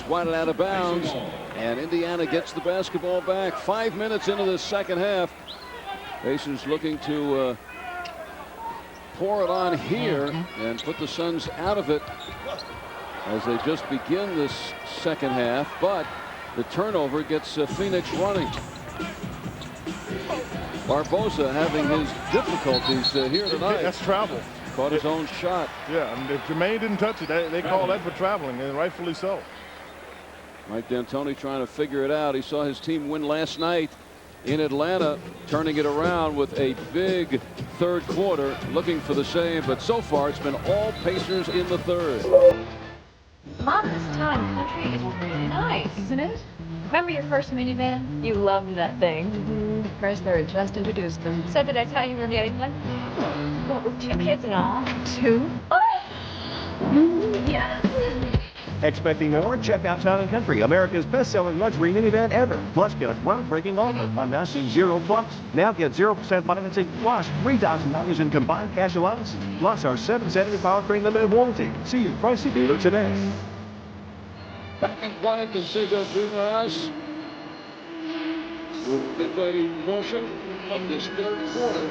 swatted out of bounds, and Indiana gets the basketball back. 5 minutes into the second half. Pacers looking to pour it on here and put the Suns out of it as they just begin this second half, but the turnover gets Phoenix running. Barbosa having his difficulties here tonight. That's travel. Caught his own shot. Yeah, and if Jermaine didn't touch it, they call that for traveling, and rightfully so. Mike D'Antoni trying to figure it out. He saw his team win last night in Atlanta, turning it around with a big third quarter, looking for the same, but so far it's been all Pacers in the third. Mom, this town country is really nice, isn't it? Remember your first minivan? You loved that thing. Chrysler had just introduced them. So did I tell you we were getting one? Well, with 2 kids and all. 2? Yeah. Expecting more? Check out Town & Country, America's best-selling luxury minivan ever. Plus, get a groundbreaking offer on now see 0+. Now get 0% financing plus $3,000 in combined cash allowance. Plus our 7-Senator powertrain limited warranty. See your pricey dealer today. Back and quiet to see the Pumas. Midway motion of this third quarter.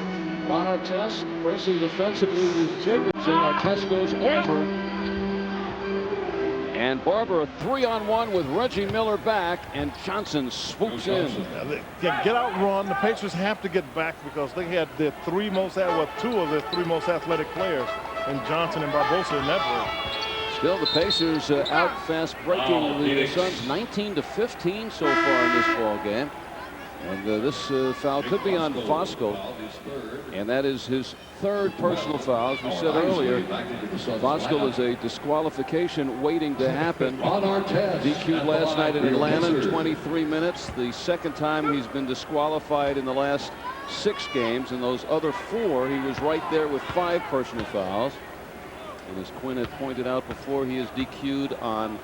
On our test, racing defensively with Jacobson. Our test goes over. And Barber a 3-on-1 with Reggie Miller back, and Johnson swoops in. Get out run. The Pacers have to get back because they had their 2 of their 3 most athletic players, and Johnson and Barbosa in that way. Still, the Pacers out fast breaking the Suns 19-15 so far in this ball game. And this foul could be on Fosco, and that is his 3rd personal foul. As we said earlier, Fosco is a disqualification waiting to happen. DQ'd last night in Atlanta in 23 minutes. The 2nd time he's been disqualified in the last 6 games. In those other 4, he was right there with 5 personal fouls. And as Quinn had pointed out before, he is DQ'd on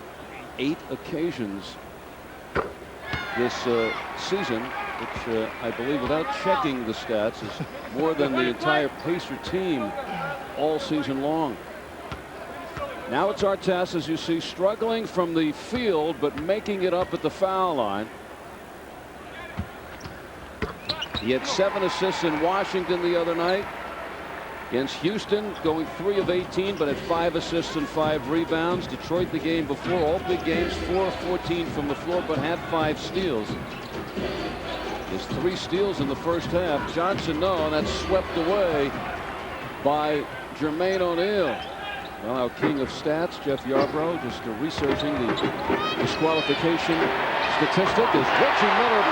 8 occasions this season, which I believe, without checking the stats, is more than the entire Pacer team all season long. Now it's Artest, as you see, struggling from the field, but making it up at the foul line. He had 7 assists in Washington the other night against Houston, going 3 of 18, but had 5 assists and 5 rebounds. Detroit the game before, all big games, 4 of 14 from the floor, but had 5 steals. His 3 steals in the first half. Johnson, no, and that's swept away by Jermaine O'Neal. Well, our king of stats, Jeff Yarbrough, just researching the disqualification statistic as Reggie Miller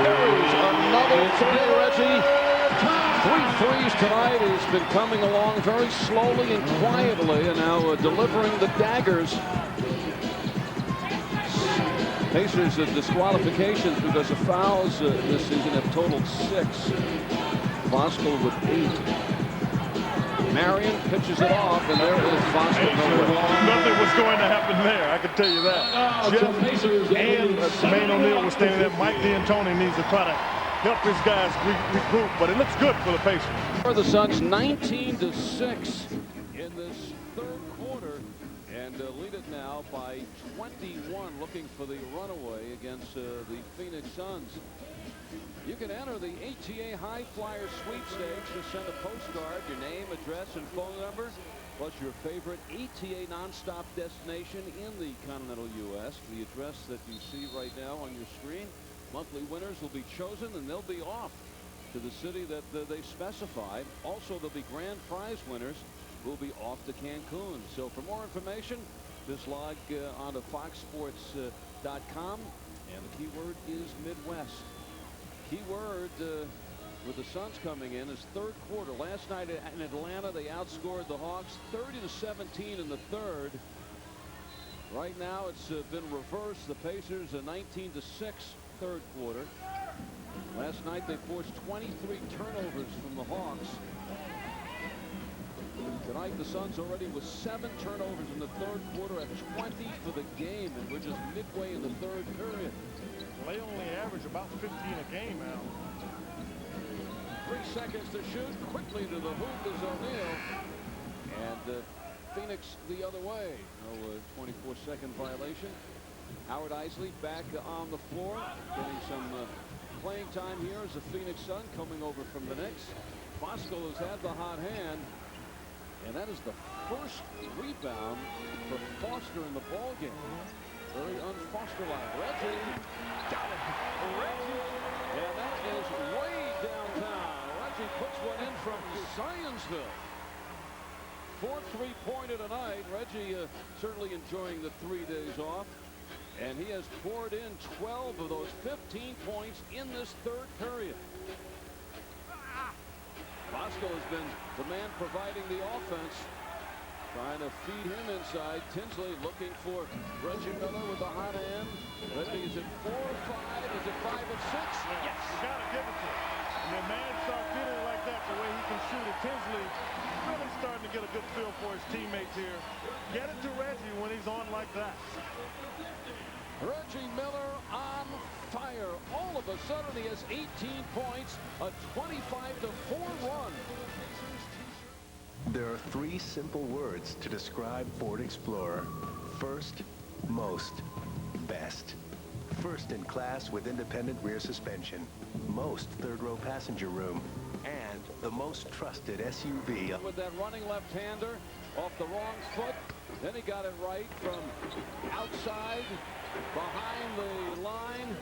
buries another 3, Reggie. 3 threes tonight. He's been coming along very slowly and quietly, and now delivering the daggers. Pacers disqualifications because of fouls this season have totaled 6. Fosco with 8. Marion pitches it off, and there is Fosco. Nothing was going to happen there, I can tell you that. Jeff and Jermaine O'Neal was standing there. Mike D'Antoni needs to try to help his guys regroup, but it looks good for the Pacers. For the Suns, 19-6 in this third quarter, and lead it now by 21, looking for the runaway against the Phoenix Suns. You can enter the ATA High Flyer Sweepstakes. Just send a postcard, your name, address, and phone number, plus your favorite ATA nonstop destination in the continental U.S. The address that you see right now on your screen. Monthly winners will be chosen, and they'll be off to the city that they've specified. Also, there'll be grand prize winners who will be off to Cancun. So for more information, just log on to foxsports.com, and the keyword is Midwest. Keyword with the Suns coming in is third quarter. Last night in Atlanta, they outscored the Hawks 30-17 in the third. Right now, it's been reversed. The Pacers a 19-6 third quarter. Last night, they forced 23 turnovers from the Hawks. Tonight, the Suns already with 7 turnovers in the third quarter at 20 for the game, and we're just midway in the third period. Well, they only average about 15 a game now. 3 seconds to shoot. Quickly to the hoop is O'Neal. And Phoenix the other way. No 24-second violation. Howard Eisley back on the floor, getting some playing time here as a Phoenix Sun coming over from the Knicks. Bosco has had the hot hand, and that is the first rebound for Foster in the ball game. Very un-Foster-like. Reggie got it. Reggie, and that is way downtown. Reggie puts one in from Zionsville. 4th three-pointer tonight. Reggie certainly enjoying the 3 days off. And he has poured in 12 of those 15 points in this 3rd period. Bosco has been the man providing the offense, trying to feed him inside. Tinsley looking for Reggie Miller with the hot hand. Reggie, is it 4 or 5? Is it 5 or 6? Yes. You got to give it to him. When a man starts feeling like that, the way he can shoot it, Tinsley really starting to get a good feel for his teammates here. Get it to Reggie when he's on like that. Reggie Miller on fire. All of a sudden he has 18 points, a 25-4 run. There are 3 simple words to describe Ford Explorer. First, most, best. First in class with independent rear suspension, most third-row passenger room, and the most trusted SUV. With that running left-hander off the wrong foot, then he got it right from outside, behind the line.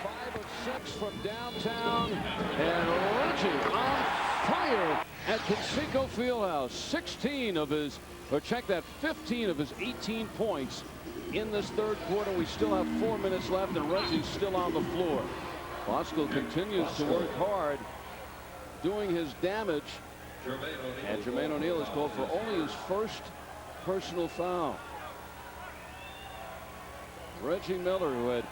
5 of 6 from downtown, and Reggie on fire at Conseco Fieldhouse. 16 of his, or check that, 15 of his 18 points in this 3rd quarter. We still have 4 minutes left, and Reggie's still on the floor. Bosco continues to work hard, doing his damage, and Jermaine O'Neal is called for only his 1st personal foul. Reggie Miller, who had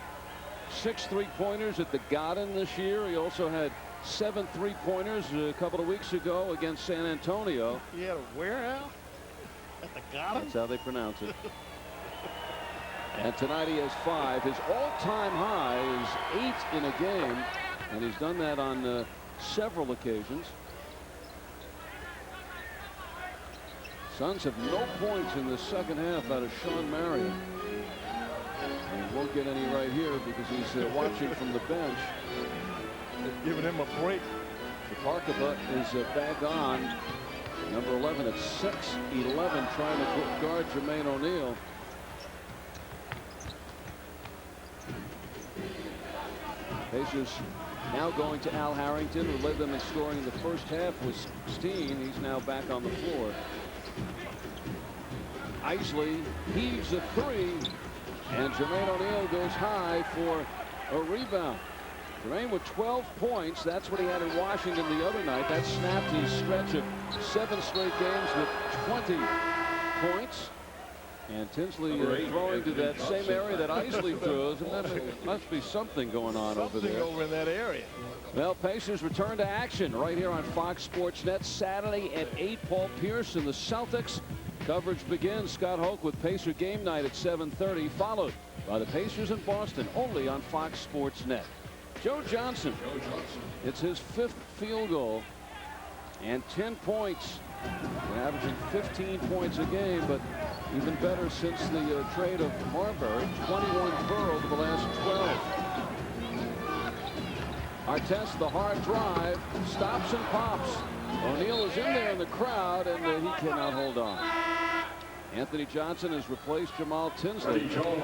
6 3-pointers at the Garden this year. He also had 7 3-pointers a couple of weeks ago against San Antonio. He had a warehouse at the Garden? That's how they pronounce it. And tonight he has 5. His all-time high is 8 in a game, and he's done that on several occasions. Suns have no points in the 2nd half out of Sean Marion. And he won't get any right here because he's watching from the bench. Giving him a break. Parker is back on. Number 11 at 6'11", trying to guard Jermaine O'Neal. Pacers now going to Al Harrington, who led them in scoring in the 1st half with 16. He's now back on the floor. Eisley heaves a 3, and Jermaine O'Neal goes high for a rebound. Jermaine with 12 points. That's what he had in Washington the other night. That snapped his stretch of 7 straight games with 20 points. And Tinsley throwing to that same area that Eisley throws, and there must be something going on over there. Over in that area. Well, Pacers return to action right here on Fox Sports Net Saturday at 8. Paul Pierce and the Celtics. Coverage begins. Scott Hoke with Pacer Game Night at 7:30, followed by the Pacers in Boston, only on Fox Sports Net. Joe Johnson. It's his 5th field goal and 10 points. Averaging 15 points a game, but even better since the trade of Marbury. 21 per over the last 12. Artest, the hard drive, stops and pops. O'Neal is in there in the crowd, and he cannot hold on. Anthony Johnson has replaced Jamal Tinsley. And O'Neal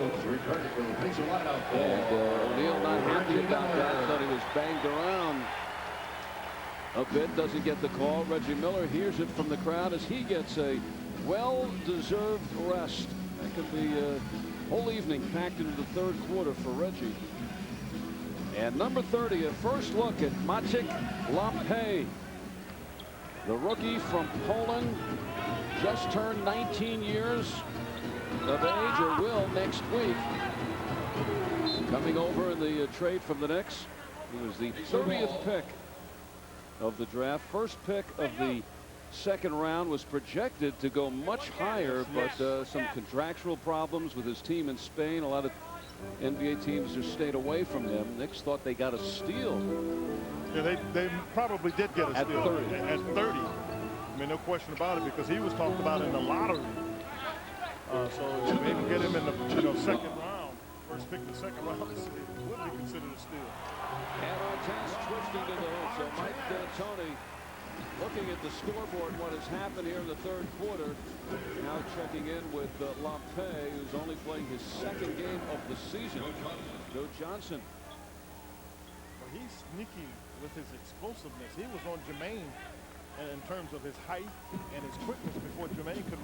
not happy about that. Thought he was banged around a bit. Doesn't get the call. Reggie Miller hears it from the crowd as he gets a well-deserved rest. That could be a whole evening packed into the 3rd quarter for Reggie. And number 30, a first look at Maciej Lampay. The rookie from Poland, just turned 19 years of age, or will next week. Coming over in the trade from the Knicks. He was the 30th pick of the draft. First pick of the 2nd round, was projected to go much higher, but some contractual problems with his team in Spain. A lot of NBA teams have stayed away from him. Knicks thought they got a steal. Yeah, they probably did get a At steal 30. At 30. I mean, no question about it, because he was talked about in the lottery. So maybe don't get him in the second round, first pick in the second round, it would be considered a steal. And Artest twisting to the hoop. So Mike D'Antoni looking at the scoreboard, what has happened here in the third quarter. Now checking in with Lampe, who's only playing his second game of the season. Joe Johnson. Well, he's sneaky with his explosiveness. He was on Jermaine in terms of his height and his quickness before Jermaine could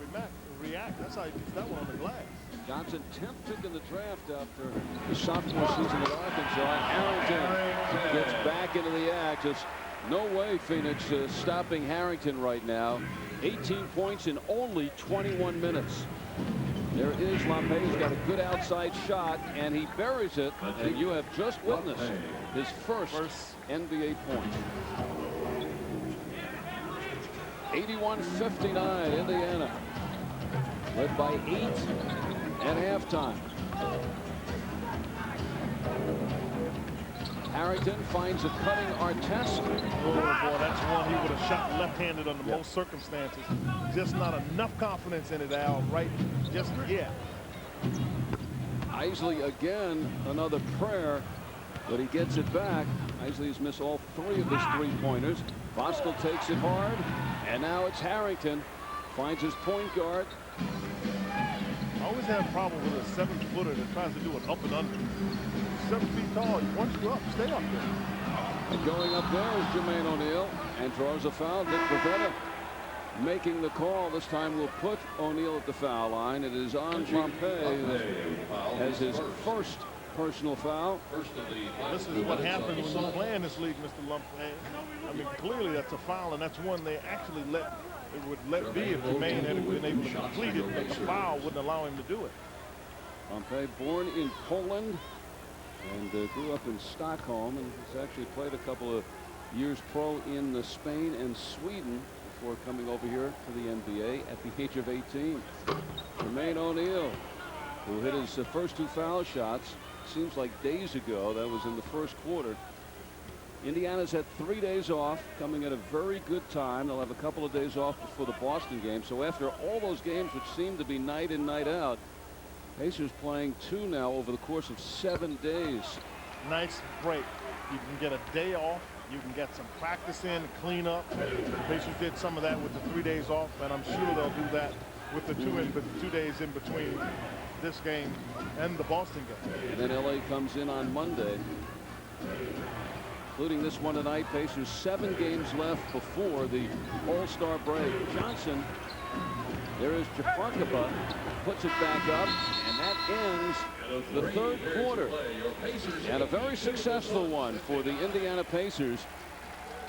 react. That's how he gets that one on the glass. Johnson 10th pick in the draft after the sophomore season at Arkansas. Harrington gets back into the act. Just no way Phoenix stopping Harrington right now. 18 points in only 21 minutes. There is Lampe, who's got a good outside shot, and he buries it. And you have just witnessed his first NBA point. 81-59, Indiana. Led by 8 at halftime. Harrington finds a cutting Artest. Oh boy, that's one he would have shot left-handed under most circumstances. Just not enough confidence in it, Al, right just yet. Isley again, another prayer, but he gets it back. Isley has missed all 3 of his 3-pointers. Voskuhl takes it hard, and now it's Harrington. Finds his point guard. I always have a problem with a 7-footer that tries to do it up and under. 7 feet tall. Once you're up, stay up there. And going up there is Jermaine O'Neal and draws a foul. Dick Bavetta making the call. This time we'll put O'Neal at the foul line. It is on Lampe that has his first personal foul. This is what happens when you play in this league, Mr. Lampe. I mean, clearly that's a foul, and that's one they actually would let be if Jermaine had been able to complete it, but the foul wouldn't allow him to do it. Lampe, born in Poland and grew up in Stockholm, and has actually played a couple of years pro in Spain and Sweden before coming over here to the NBA at the age of 18. Jermaine O'Neal, who hit his first 2 foul shots, seems like days ago. That was in the first quarter. Indiana's had 3 days off, coming at a very good time. They'll have a couple of days off before the Boston game. So after all those games, which seem to be night in, night out, Pacers playing 2 now over the course of 7 days. Nice break. You can get a day off. You can get some practice in, clean up. The Pacers did some of that with the 3 days off, and I'm sure they'll do that with the 2 days in between this game and the Boston game. And then LA comes in on Monday, including this one tonight. Pacers 7 games left before the All-Star break. Johnson, there is Jafarkaba, puts it back up, and that ends the third quarter. And a very successful one for the Indiana Pacers.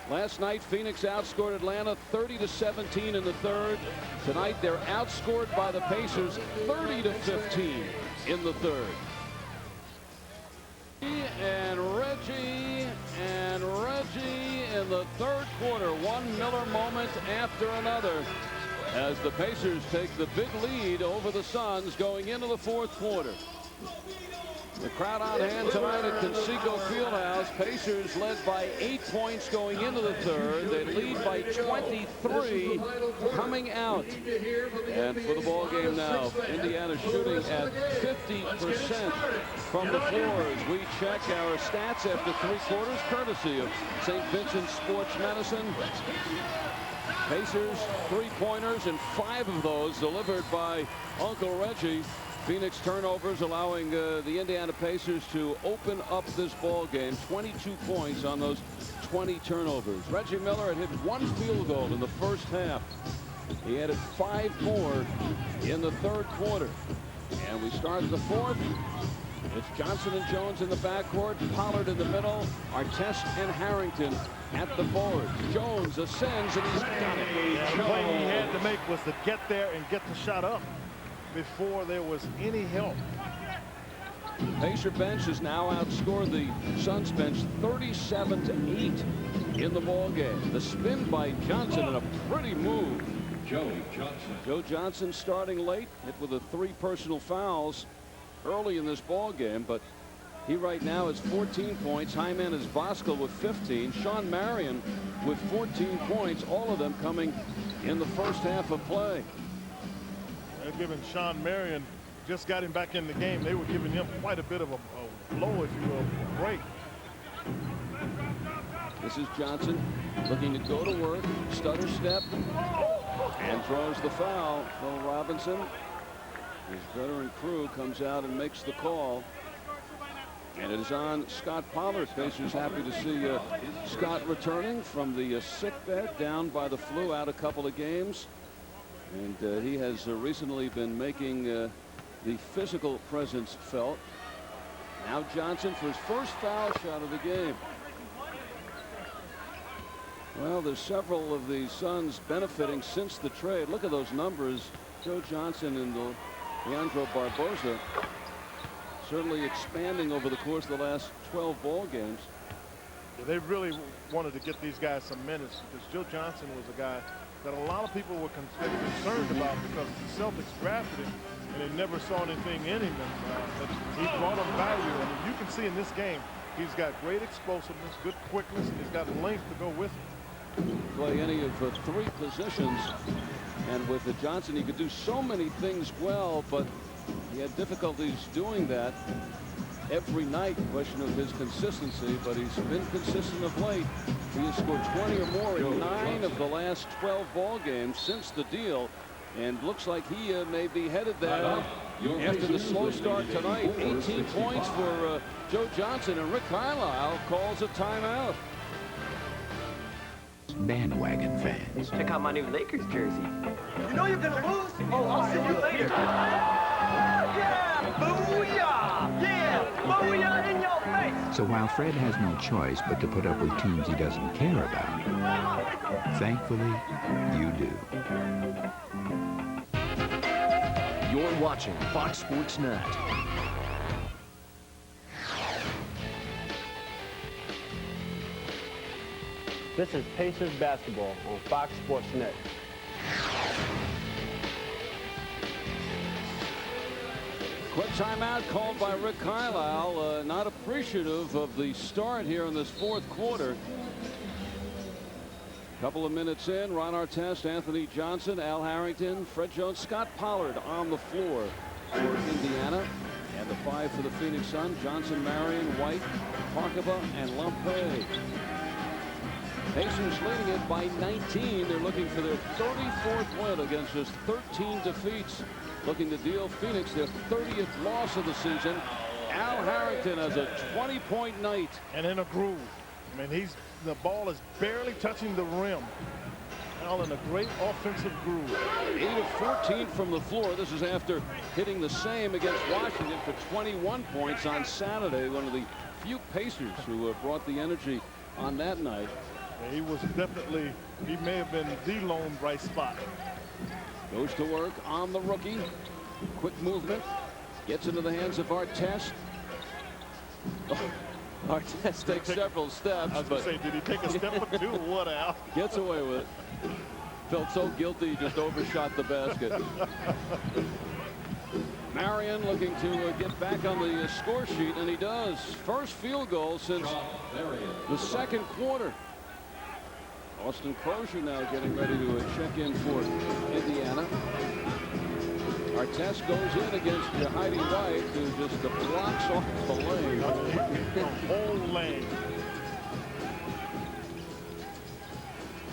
Last night, Phoenix outscored Atlanta 30-17 in the third. Tonight, they're outscored by the Pacers 30-15 in the third. And Reggie in the third quarter. One Miller moment after another as the Pacers take the big lead over the Suns going into the fourth quarter. The crowd on hand tonight at Conseco Fieldhouse. Pacers led by 8 points going into the third. They lead by 23 coming out. And for the ball game now, Indiana shooting at 50% from the floor as we check our stats after 3 quarters, courtesy of St. Vincent's Sports Medicine. Pacers 3-pointers, and 5 of those delivered by Uncle Reggie. Phoenix turnovers allowing the Indiana Pacers to open up this ball game. 22 points on those 20 turnovers. Reggie Miller had hit 1 field goal in the first half. He added 5 more in the third quarter. And we start the fourth. It's Johnson and Jones in the backcourt, Pollard in the middle, Artest and Harrington at the board. Jones ascends, and he's got it. The play he had to make was to get there and get the shot up before there was any help. Pacer bench has now outscored the Suns bench 37-8 in the ball game. The spin by Johnson and a pretty move. Joe Johnson starting late, hit with 3 personal fouls early in this ball game, but he right now has 14 points. High man is Voskuhl with 15. Sean Marion with 14 points, all of them coming in the first half of play. They're giving Sean Marion just got him back in the game. They were giving him quite a bit of a blow, if you will, a break. This is Johnson looking to go to work, stutter step, and throws the foul. Phil Robinson, his veteran crew, comes out and makes the call. And it is on Scott Pollard. Pacers happy to see Scott returning from the sick bed, down by the flu, out a couple of games. And he has recently been making the physical presence felt. Now Johnson for his first foul shot of the game. Well, there's several of the Suns benefiting since the trade. Look at those numbers. Joe Johnson and Leandro Barbosa certainly expanding over the course of the last 12 ball games. Yeah, they really wanted to get these guys some minutes because Joe Johnson was a guy that a lot of people were concerned about because the Celtics drafted him and they never saw anything in him. But he brought them value. And you can see in this game, he's got great explosiveness, good quickness, and he's got length to go with it. Play any of three positions, and with Johnson he could do so many things well, but he had difficulties doing that every night. Question of his consistency, but he's been consistent of late. He has scored 20 or more in 9 of the last 12 ball games since the deal, and looks like he may be headed there after the slow start tonight. 18 points for Joe Johnson, and Rick Carlisle calls a timeout. Bandwagon fans. Check out my new Lakers jersey. You know you're gonna lose. Oh, I'll see you later. Yeah! Booyah! Yeah! Booyah in your face! So while Fred has no choice but to put up with teams he doesn't care about, thankfully, you do. You're watching Fox Sports Net. This is Pacers basketball on Fox Sports Net. Quick timeout called by Rick Carlisle. Not appreciative of the start here in this fourth quarter. Couple of minutes in, Ron Artest, Anthony Johnson, Al Harrington, Fred Jones, Scott Pollard on the floor for Indiana. And the 5 for the Phoenix Suns: Johnson, Marion, White, Parkova, and Lampay. Pacers leading it by 19. They're looking for their 34th win against just 13 defeats. Looking to deal Phoenix their 30th loss of the season. Al Harrington has a 20-point night. And in a groove. I mean, the ball is barely touching the rim. Al in a great offensive groove. 8 of 14 from the floor. This is after hitting the same against Washington for 21 points on Saturday. One of the few Pacers who brought the energy on that night. He was definitely, he may have been the lone bright spot. Goes to work on the rookie. Quick movement. Gets into the hands of Artest. Oh, Artest takes several steps. I was going to say, did he take a step or two or what, Al? Gets away with it. Felt so guilty he just overshot the basket. Marion looking to get back on the score sheet, and he does. First field goal since the second quarter. Austin Crozier now getting ready to check in for Indiana. Artest goes in against Heidi White, who just blocks off the lane. The whole lane.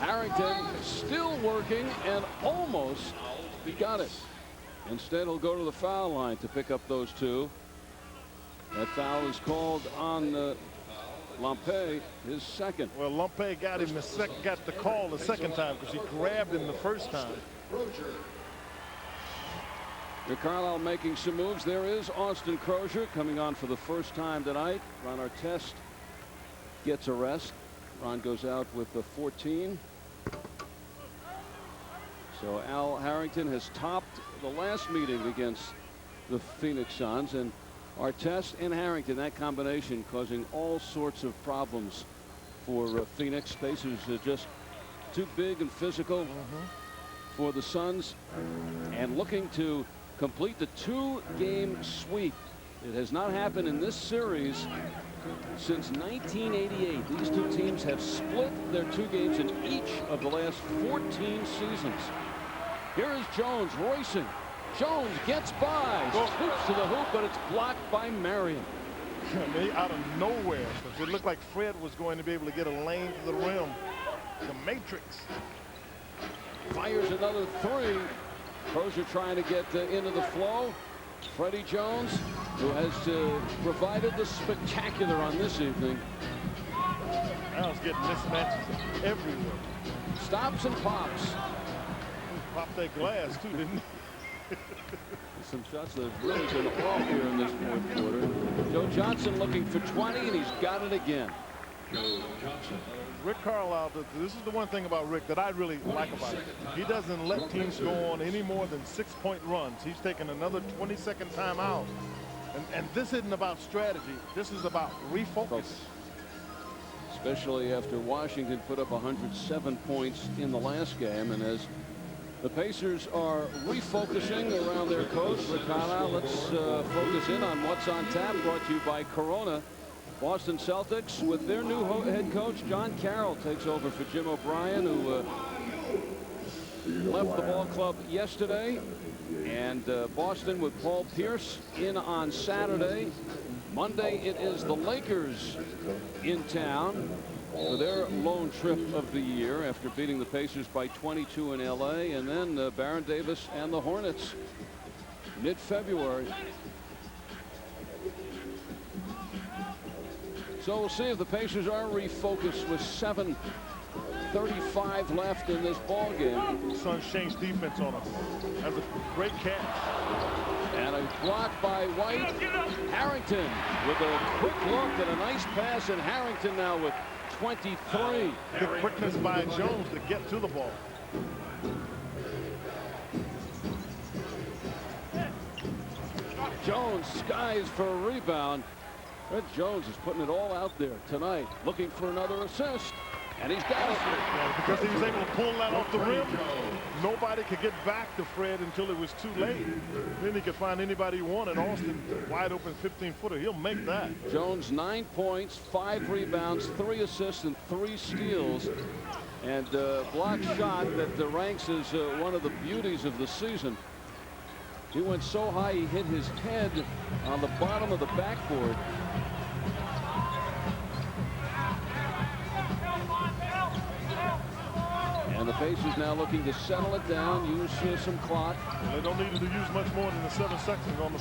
Harrington still working and almost he got it. Instead, he'll go to the foul line to pick up those 2. That foul is called on Lampay, his second. Well, Lampay got him got the call the second time because he grabbed him the first time. Rick Carlisle making some moves. There is Austin Crozier coming on for the first time tonight. Ron Artest gets a rest. Ron goes out with the 14. So Al Harrington has topped the last meeting against the Phoenix Suns, and Artest and Harrington, that combination causing all sorts of problems for Phoenix. Pacers are just too big and physical for the Suns, and looking to complete the 2-game sweep. It has not happened in this series since 1988. These two teams have split their 2 games in each of the last 14 seasons. Here is Jones racing Jones gets by, swoops to the hoop, but it's blocked by Marion. Out of nowhere, because it looked like Fred was going to be able to get a lane to the rim. The Matrix. Fires another three. Crozier trying to get into the flow. Freddie Jones, who has provided the spectacular on this evening. Now it's getting mismatches everywhere. Stops and pops. Popped that glass too, didn't he? Some shots that have really been off here in this fourth quarter. Joe Johnson looking for 20, and he's got it again. Rick Carlisle, this is the one thing about Rick that I really like about him. He doesn't let teams go on any more than 6-point runs. He's taken another 20-second timeout. And this isn't about strategy. This is about refocus. Especially after Washington put up 107 points in the last game. And as the Pacers are refocusing around their coach, Rick Carlisle, let's focus in on what's on tap, brought to you by Corona. Boston Celtics, with their new head coach, John Carroll, takes over for Jim O'Brien, who left the ball club yesterday. And Boston with Paul Pierce in on Saturday. Monday, it is the Lakers in town for their lone trip of the year after beating the Pacers by 22 in L.A. And then Baron Davis and the Hornets mid-February. So we'll see if the Pacers are refocused with 7:35 left in this ball game. Suns changed defense on him. That's a great catch. And a block by White. Harrington with a quick look and a nice pass, and Harrington now with 23. The quickness by Jones to get to the ball. Jones skies for a rebound. Red Jones is putting it all out there tonight, looking for another assist, and he's got it. Yeah, because he was able to pull that off the rim. Nobody could get back to Fred until it was too late. Then he could find anybody he wanted. Austin, wide open 15-footer. He'll make that. Jones 9 points, 5 rebounds, 3 assists, and 3 steals. And block shot that ranks as one of the beauties of the season. He went so high he hit his head on the bottom of the backboard. And the Pacers now looking to settle it down, use some clock. Well, they don't need to use much more than the 7 seconds on the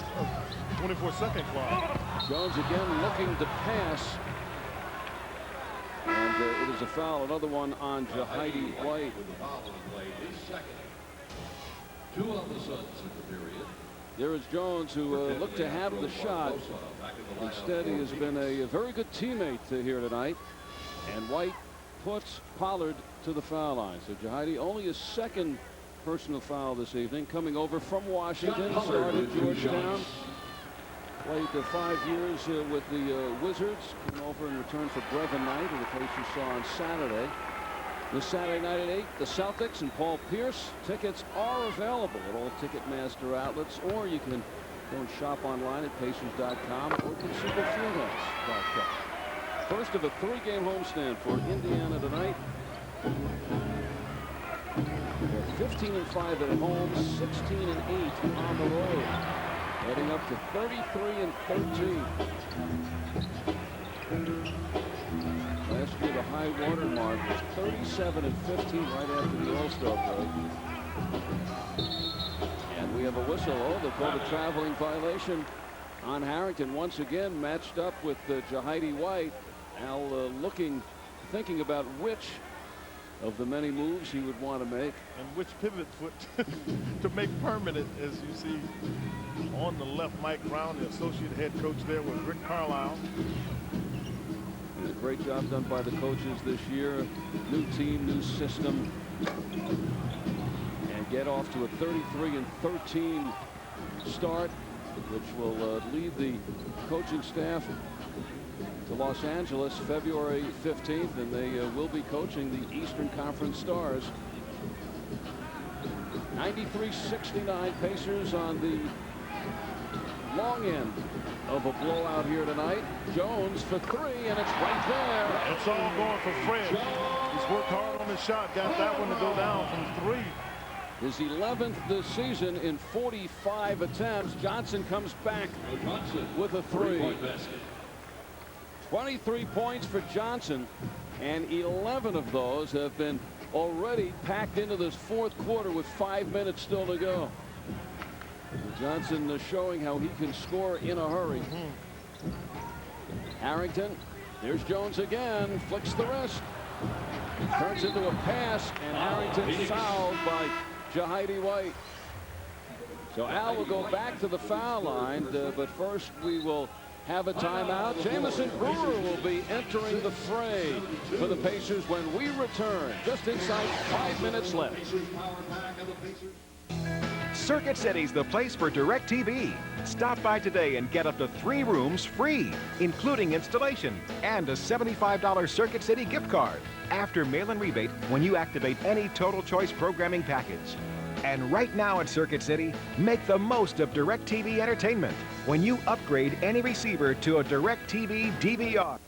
24-second clock. Jones again looking to pass. And it is a foul, another one on Jahidi White. Two on the Suns in the period. There is Jones, who looked to have the shot. Instead, he has been a very good teammate here tonight. And White puts Pollard to the foul line. So Jahidi only his second personal foul this evening, coming over from Washington, started Georgetown. Played 5 years with the Wizards. Came over in return for Brevin Knight, who the Pacers saw on Saturday. This Saturday night at 8, the Celtics and Paul Pierce. Tickets are available at all Ticketmaster outlets, or you can go and shop online at Pacers.com or ConsumerFieldhouse.com. First of a 3-game homestand for Indiana tonight. They're 15-5 at home, 16-8 on the road, heading up to 33-13. Last year, the high water mark was 37-15 right after the All-Star break. And we have a whistle. Oh, they called a traveling violation on Harrington. Once again, matched up with Jahidi White. Al thinking about which of the many moves he would want to make. And which pivot foot to make permanent, as you see on the left. Mike Brown, the associate head coach there with Rick Carlisle. A great job done by the coaches this year. New team, new system. And get off to a 33-13 start, which will lead the coaching staff to Los Angeles February 15th, and they will be coaching the Eastern Conference Stars. 93-69 Pacers on the long end of a blowout here tonight. Jones for 3, and it's right there. It's all going for Fred. He's worked hard on his shot, got that one to go down from 3. His 11th this season in 45 attempts. Johnson comes back with a 3. 23 points for Johnson, and 11 of those have been already packed into this fourth quarter with 5 minutes still to go. Johnson showing how he can score in a hurry. Harrington, here's Jones again, flicks the wrist, turns into a pass, and Harrington fouled by Jahidi White. So Al will go back to the foul line, but first we will have a timeout. Jamison Brewer will be entering the fray for the Pacers when we return. Just inside 5 minutes left. Circuit City's the place for DirecTV. Stop by today and get up to 3 rooms free, including installation and a $75 Circuit City gift card after mail-in rebate when you activate any Total Choice programming package. And right now at Circuit City, make the most of DirecTV entertainment when you upgrade any receiver to a DirecTV DVR.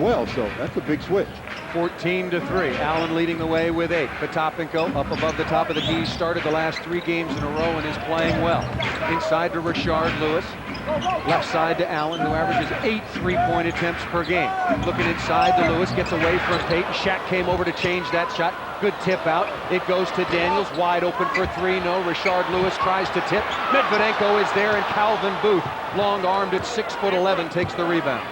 well, so that's a big switch. 14-3. Allen leading the way with 8. Potapenko up above the top of the key. Started the last 3 games in a row and is playing well. Inside to Rashard Lewis. Left side to Allen, who averages 8 3-point attempts per game. Looking inside to Lewis, gets away from Peyton. Shaq came over to change that shot. Good tip out. It goes to Daniels, wide open for 3. No, Rashard Lewis tries to tip. Medvedenko is there, and Calvin Booth, long-armed at 6'11", takes the rebound.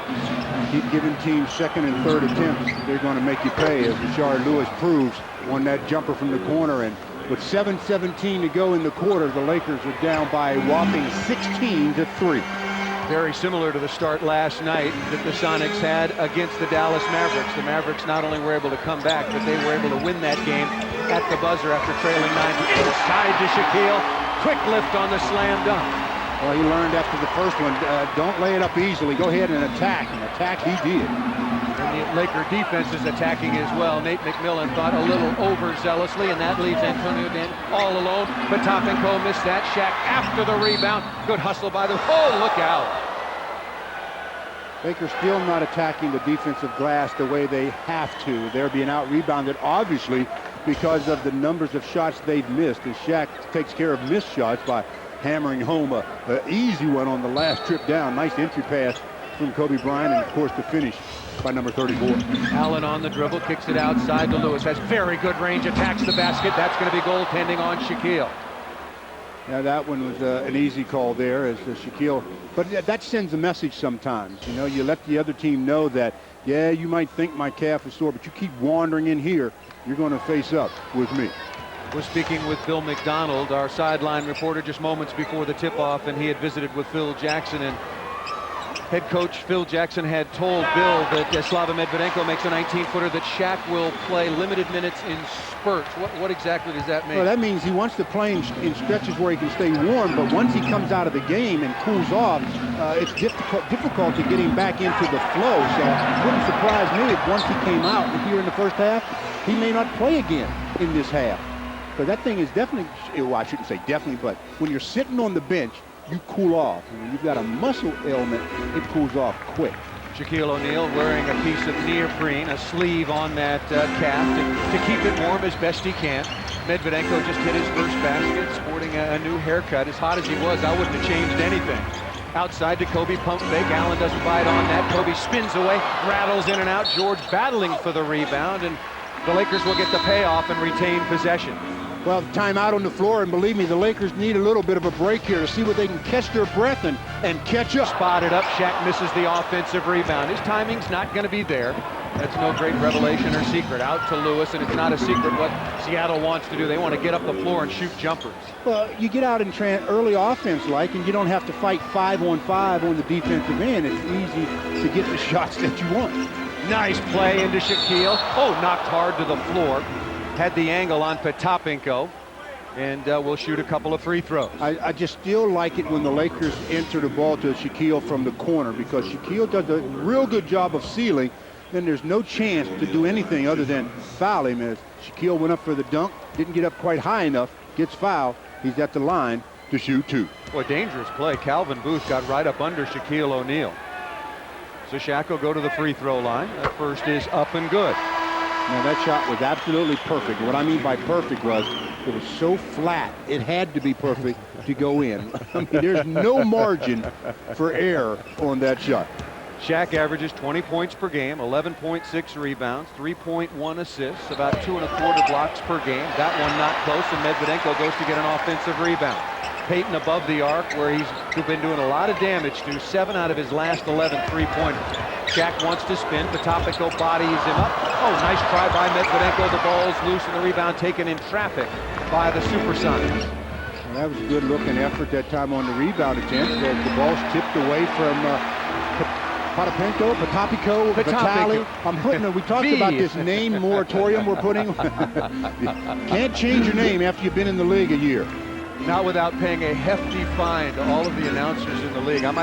Keep giving teams second and third attempts. They're going to make you pay, as Rashard Lewis proves. Won that jumper from the corner, and with 7:17 to go in the quarter, the Lakers are down by a whopping 16-3. Very similar to the start last night that the Sonics had against the Dallas Mavericks. The Mavericks not only were able to come back, but they were able to win that game at the buzzer after trailing 9. Inside to Shaquille. Quick lift on the slam dunk. Well, he learned after the first one, don't lay it up easily. Go ahead and attack. And attack he did. And the Laker defense is attacking as well. Nate McMillan thought a little overzealously, and that leaves Antonio Dan all alone. Potapenko missed that. Shaq after the rebound. Good hustle by the... Oh, look out. Lakers still not attacking the defensive glass the way they have to. They're being out-rebounded, obviously, because of the numbers of shots they've missed. And Shaq takes care of missed shots by hammering home an easy one on the last trip down. Nice entry pass from Kobe Bryant, and of course the finish by number 34. Allen on the dribble, kicks it outside to Lewis. Has very good range, attacks the basket. That's going to be goaltending on Shaquille. Now that one was an easy call there as Shaquille, but that sends a message sometimes. You know, you let the other team know that, yeah, you might think my calf is sore, but you keep wandering in here, you're going to face up with me. We're speaking with Bill McDonald, our sideline reporter, just moments before the tip-off, and he had visited with Phil Jackson, and head coach Phil Jackson had told Bill that Slava Medvedenko makes a 19-footer, that Shaq will play limited minutes in spurts. What exactly does that mean? Well, that means he wants to play in stretches where he can stay warm, but once he comes out of the game and cools off, it's difficult to get him back into the flow. So it wouldn't surprise me if once he came out here in the first half, he may not play again in this half. Because that thing is definitely, well, I shouldn't say definitely, but when you're sitting on the bench, you cool off. When you've got a muscle ailment, it cools off quick. Shaquille O'Neal wearing a piece of neoprene, a sleeve on that calf to keep it warm as best he can. Medvedenko just hit his first basket, sporting a new haircut. As hot as he was, I wouldn't have changed anything. Outside to Kobe, pump fake. Allen doesn't bite on that. Kobe spins away, rattles in and out. George battling for the rebound, and the Lakers will get the payoff and retain possession. Well, time out on the floor, and believe me, the Lakers need a little bit of a break here to see what they can catch their breath and catch up. Spotted up, Shaq misses the offensive rebound. His timing's not going to be there. That's no great revelation or secret. Out to Lewis, and it's not a secret what Seattle wants to do. They want to get up the floor and shoot jumpers. Well, you get out in early offense and you don't have to fight 5-on-5 on the defensive end. It's easy to get the shots that you want. Nice play into Shaquille. Oh, knocked hard to the floor. Had the angle on Potapenko, and will shoot a couple of free throws. I just still like it when the Lakers enter the ball to Shaquille from the corner, because Shaquille does a real good job of sealing. Then there's no chance to do anything other than foul him. As Shaquille went up for the dunk, didn't get up quite high enough, gets fouled. He's at the line to shoot 2. Boy, dangerous play. Calvin Booth got right up under Shaquille O'Neal. So Shaq will go to the free throw line. That first is up and good. Now that shot was absolutely perfect. What I mean by perfect was it was so flat, it had to be perfect to go in. I mean, there's no margin for error on that shot. Shaq averages 20 points per game, 11.6 rebounds, 3.1 assists, about 2.25 blocks per game. That one not close, and Medvedenko goes to get an offensive rebound. Peyton above the arc, where he's been doing a lot of damage to 7 out of his last 11 three-pointers. Shaq wants to spin. Potapenko bodies him up. Oh, nice try by Medvedenko. The ball's loose, and the rebound taken in traffic by the Supersonics. Well, that was a good-looking effort that time on the rebound attempt. The ball's tipped away from Potapenko, Vitali. We talked about this name moratorium we're putting. Can't change your name after you've been in the league a year. Not without paying a hefty fine to all of the announcers in the league. I might